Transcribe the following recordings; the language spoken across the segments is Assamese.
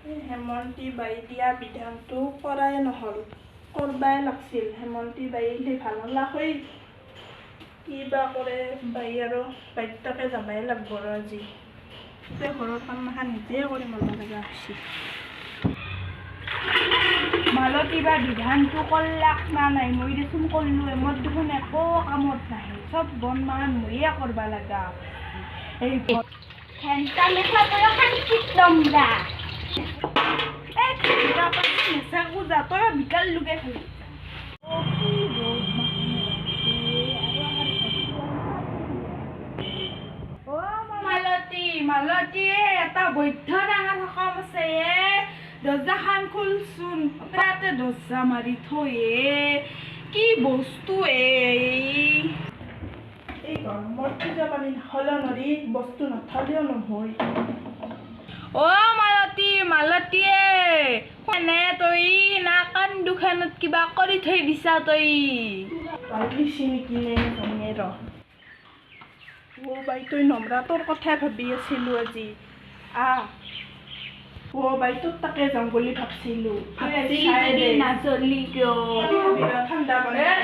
হেমন্তী বাই দিয়া বিধানটো কৰাই নহ'ল, কৰবাই লাগছিল। হেমন্তী বাই ভাল হ'লা হৈ কিবা কৰে বাই আৰু বাধ্যকে যাবাই লাগব আৰু আজি ঘৰৰ কাম মাখা নিজে কৰি মৰব লগা হৈছে। মালতী বা বিধানটো কৰলাক না নাই? মই দেখোন কৰলোৱে, মোৰ দেখোন একো কামত নাহে, চব বন মান ময়ে কৰবা লাগা। এই ঘেণ্টা মেখলা পৰা শান্তিত লম্বা নেচাকো যা, তই বিকাল লোকে খালি। মালতী এটা বৈধ্য ডাঙৰ সকাম আছে দৰ্জাখান খুলচোন, তাতে দৰ্জা মাৰি থৈ কি বস্তু এই গৰমত পূজা পানী নাখালেও নৰি, বস্তু নাথালেও নহয়। মালতী এনে তই না কাণ দুখানত কিবা কৰি থৈ দিছা তই? পাইছি নেকি নে জানে ৰ। বাই তই নমৰা তোৰ কথাই ভাবি আছিলো আজি। বাই তোৰ তাকে যাম বুলি ভাবছিলো। নাজলি কিয়?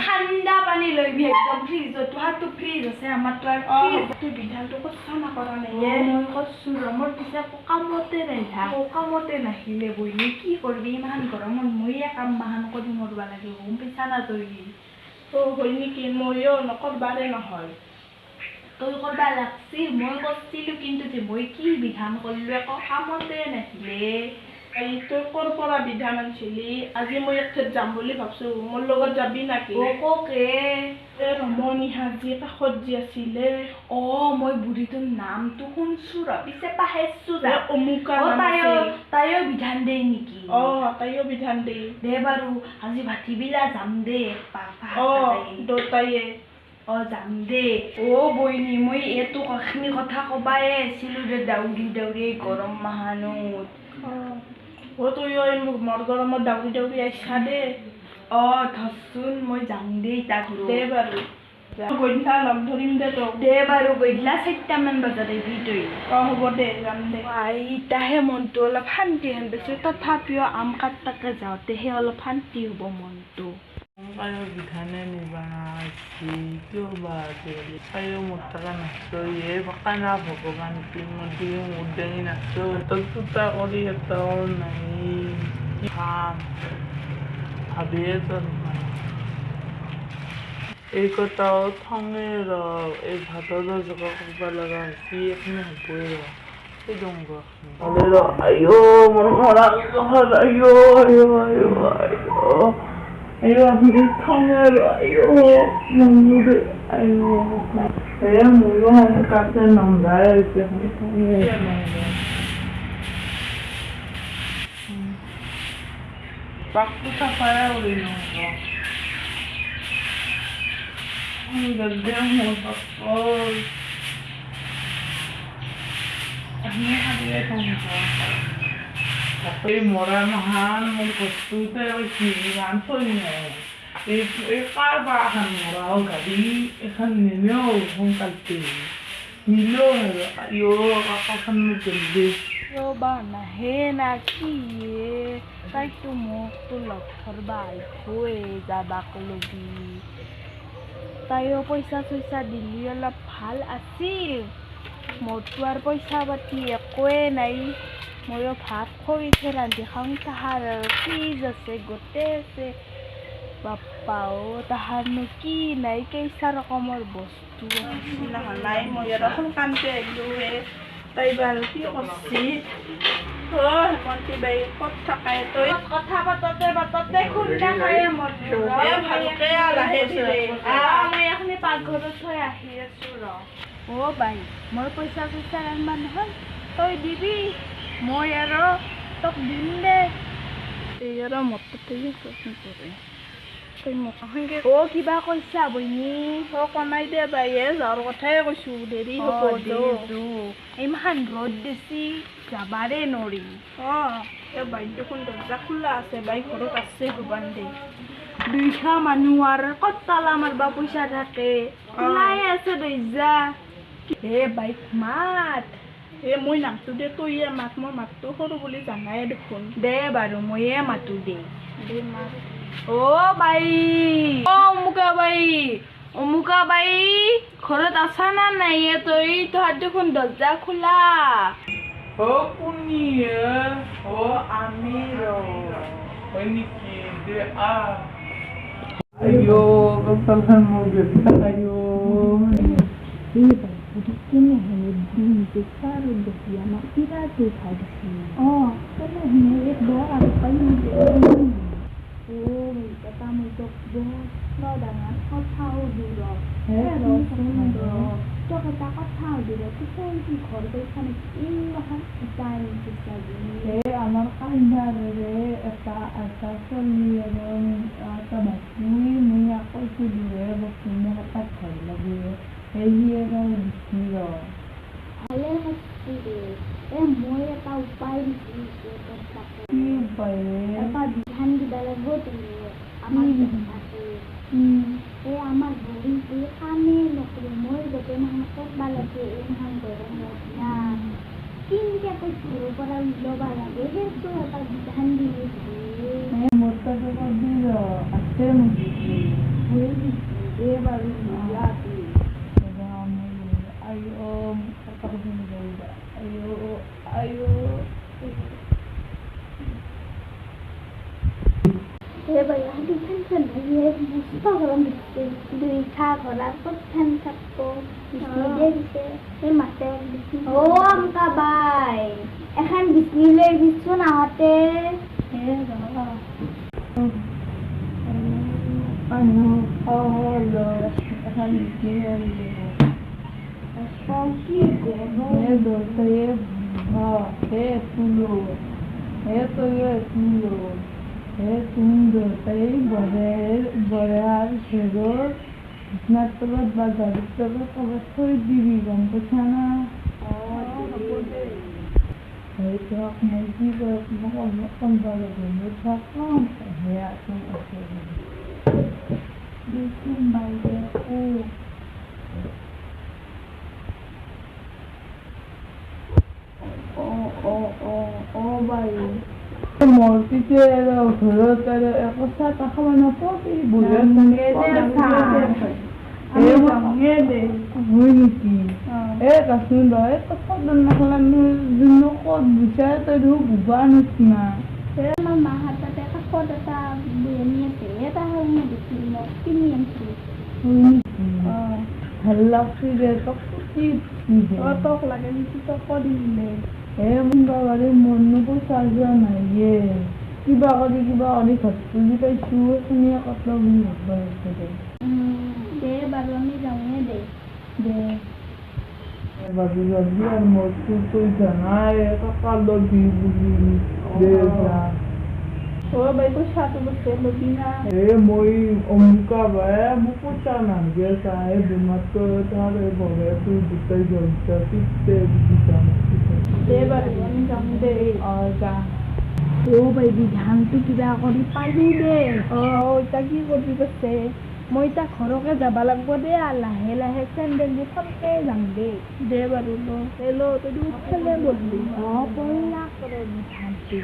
ঠাণ্ডা পানী লৈবি, একদম ফ্ৰিজত। তোহাৰতো ফ্ৰিজ আছে, আমাৰতো আৰু তুই বিধানটো কৰছা না কৰা নাই? মই কৰছো ৰ, মোৰ পিছে কামতে কামতে নাহিলে বহিলে কি কৰবি? ইমান গৰমত ময়ে কাম বাহান কৰি মৰবা লাগে, গম পাইছা না তই? হয় নেকি? ময়ো নকৰবাৰে নহয়। তই কৰবা লাগছিল, মই কৰছিলো, কিন্তু মই কি বিধান কৰিলো একো কামতে নাহিলে। তই ক'ৰ পৰা বিধান আনিছিলি? আজি মই একঠাইত যাম বুলি ভাবছো, মোৰ লগত যাবি নাকি? ৰমণীহাৰ যি কাষত যি আছিলে। মই বুঢ়ীটোৰ নামটো শুনছো ৰ, পিছে পাহেৰছো যা। তাইও বিধান দেই নেকি? তাইও বিধান দেই। দে বাৰু আজি ভাটিবিলা যাম দে। দুটাইয়ে যাম দে। বইনী, মই এইটো কাখনি কথা কবাই আছিলো দে, দাউৰি গৰম মাহানুত। তইও মোৰ গৰমত দাউৰি আহিছা দে। ধৰচোন মই যাম দেই তাক। দে বাৰু গধূলা লগ ধৰিম দে তোক। দে বাৰু গধূলা 4টামান বজাত আহিবি তই। হ'ব দে, যাম দে। ইতাহে মনটো অলপ শান্তি হেন পাইছো, তথাপিও আম কাটাকে যাওঁতেহে অলপ শান্তি হ'ব মনটো। বিধানে নিবা কিয় বা আজিকালি তাইও মোৰ থকা নাচো কানা ভগৱান দিও মোৰ দাঙি নাচো দুটা কৰি এটাও নাই খাম ভাবিয়ে তোৰ এই কথাও থঙে ৰ এই ভাতৰো জোগাৰ কৰিব লগা হৈছে এইখিনি হ'বই ৰ এই দংগ আইও মোৰ মৰা ayo আপনি থঙের ayo মনুরে ayo মুলো কাছে নম্বর আছে পাকু সাফায়া উড়ি নম্বর গদ্দে মোর পাকল আমি হারিয়ে নম্বর তাতে মরা মহান মোৰ বস্তুতে গান চলি নাই এই কাৰবাৰ এখন মৰাও গাড়ী এখন নিলেও সোনকালতে নিলেও আইও কাকাখন জলদি ৰ'বা নাহে না কি তাইতো মোকতো লগ ধৰবা আহিবই যাবাক লগি তাইও পইচা চইচা দিলি অলপ ভাল আছিল মোৰতো আৰু পইচা পাতি একোৱে নাই ময়ো ভাত খৰিতে ৰান্ধি খাওঁ তাহাৰ ফ্ৰিজ আছে গোটেই আছে বাপ্পাও তাহাৰনো কি নাই কেইচা ৰকমৰ বস্তু নাই মই আৰু সোনকালতে আহিলোঁ তাই বাৰু কি কৰছি হেমন্তী বাই ক'ত থাকাই তই কথা পাততে খুন্দা খায়ে মৰলো ভালকে লাহে ধীৰে মই এখনি পাকঘৰত থৈ আহি আছো ৰ বাই মই পইচা চইচা ৰান্ধবা নহয় তই দিবি মই আৰু তোক দিম দে এই আৰু মততে প্ৰশ্ন কৰে তই মোক কিবা কৈছা বইনী কমাই দে বাইয়ে যোৱাৰ কথাই কৈছোঁ দেৰি হ'ব ইমান ৰ'দ দিছি যাবাৰে নৰি এই বাইক দেখোন দৰ্জা খোলা আছে বাই ঘৰত আছে ভবান দে 200 মানুহ আৰু ক'ত তালা মাৰবা পইচা থাকে খোলাই আছে দৰ্জা বাইক মাত মই নামটো দে তইয়ে মাত মোৰ মাতটো সৰু বুলি জানাই দেখোন দে বাৰু ময়ে মাতো দে দে মাত অ' বাই অমুকা বাই ঘৰত আছা না নাই তই তোহাৰ দেখোন দৰ্জা খোলা কোনি আমি হয় নেকি দে আইও কপালখন মোৰ বেটা আইও আমাৰ কাইনাৰে এটা চলি আৰু এটা বাকী মই আকৌ দিলে বস্তু মোক এটা ভয় লাগে সেয়ে দিছি ভালে শাস্তি দে মই এটা উপায় দিছোঁ কি উপায় এটা বিধান দিবা লাগব তুমি আমাৰ থাকে আমাৰ ভৰিটো কামেই নকৰে মই গোটেই মাহ কৰবা লাগে এই মাহ গৰমত না কেনেকৈ ঘৰৰ পৰা ওলাবা লাগে সেইটো এটা বিধান দিলে মোৰ তাতে কবি আছে বাৰু দুই খা ঘৰা ক'ত ফেন থাকব মাতে অমকা বাই এখন বিচনি লৈ দিছোন আহতে বৰাৰ ঘেৰৰ বিছনাৰ তলত বা গাড়ীৰ তলত ক'ৰবাত থৈ দিবি গম পাইছা না সেইটোক মই কি কৰোঁ মোক কোনবা লাগে মই থাকোঁ সেয়া আছে দেচোন বাইদে বাই মোৰ পিছে ঘৰত আৰু একো চাহ তাহ খাব নাপাবি হয় নেকি কাচোন তই ক'ত ক'ত বিচাৰে তই দেখোন বুবা নিচিনা আমাৰ মাহঁততে কাষত এটা বুঢ়ী আছে এটা মই দেখিলোঁ মোক কিনি আনিছোঁ হয় নেকি ভাল লাগছি দে তোক কি তোক লাগে নেকি তোক দিলে বাবাৰে মৰনো পইচা যোৱা নাইয়ে কিবা কৰি ঘৰত তুলি পাইছোঁ সেইখিনিয়ে কত বুলি ভাববা হৈছে দে বাৰু আমি যাওঁৱে দে বাবু যাবি আর মোরতো পয়সা নাই কালো দি বুঝি দে যা বাই পইচাটো বসে লবি না মই অমুকা বাই মোক পয়সা নাগে চাই বেমারটো তার ঘরে তুই দুটাই জলটা পিছতে দিতাম দে বাৰু আমি যাম দে যা বাই বিধানটো কিবা কৰি পাৰি দে এতিয়া কি কৰিবি কৈছে মই এতিয়া ঘৰকে যাব লাগিব দে লাহে লাহে চেণ্ডেল দি ফটকে যাম দে বাৰু লো তই উঠেলে বদলি পইলা কৰে বিধানটো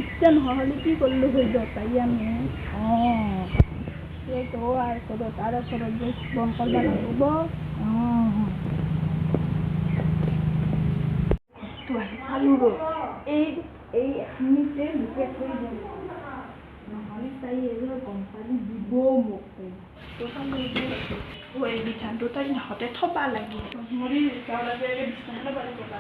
ইচ্ছা নহ'লে কি কৰিলোঁ হৈ দতাই আমি তো আৰু ঘৰত আৰু ঘৰত গৈ বন কৰিব লাগিব চালো এই এখিনিতে লোকে থৈ দিম নহ'লে তাই এবাৰ গম পালি দিব মোক বিধানটো তাই নহতে থবা লাগে মৰি যাব লাগে বিছনাখনে পাৰি পেলা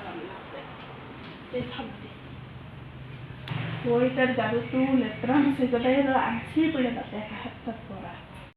তাৰ গাড়িটো লেতেৰা হৈছে যাতে আনছি পৰে তাতে হাতত পৰা